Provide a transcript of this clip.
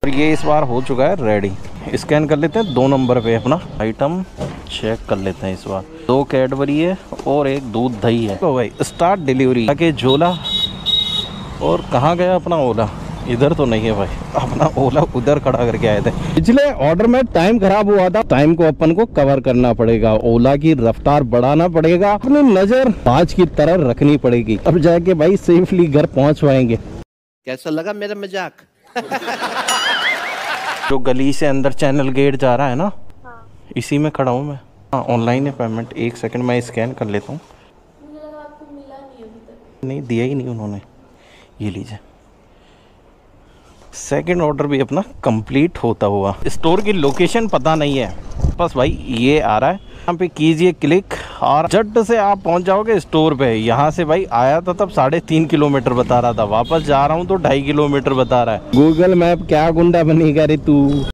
और ये इस बार हो चुका है रेडी। स्कैन कर लेते हैं 2 नंबर पे अपना आइटम चेक कर लेते हैं। इस बार 2 कैडबरी है और 1 दूध दही है। तो भाई स्टार्ट डिलीवरी आके झोला। और कहाँ गया अपना ओला? इधर तो नहीं है भाई, अपना ओला उधर खड़ा करके आए थे। पिछले ऑर्डर में टाइम खराब हुआ था, टाइम को अपन को कवर करना पड़ेगा, ओला की रफ्तार बढ़ाना पड़ेगा, अपनी नजर बाज की तरह रखनी पड़ेगी, अब जाके भाई सेफली घर पहुंच पाएंगे। कैसा लगा मेरा मजाक? जो गली से अंदर चैनल गेट जा रहा है ना, इसी में खड़ा हूँ मैं। हाँ ऑनलाइन है पेमेंट। 1 सेकंड मैं स्कैन कर लेता हूँ। मुझे लगा आपको मिला नहीं अभी तक। नहीं दिया ही नहीं उन्होंने। ये लीजिए, सेकंड ऑर्डर भी अपना कंप्लीट होता हुआ। स्टोर की लोकेशन पता नहीं है, बस भाई ये आ रहा है, यहाँ पे कीजिए क्लिक और झट से आप पहुंच जाओगे स्टोर पे। यहाँ से भाई आया था तब 3.5 किलोमीटर बता रहा था, वापस जा रहा हूँ तो 2.5 किलोमीटर बता रहा है। गूगल मैप क्या गुंडा बनेगा रे तू।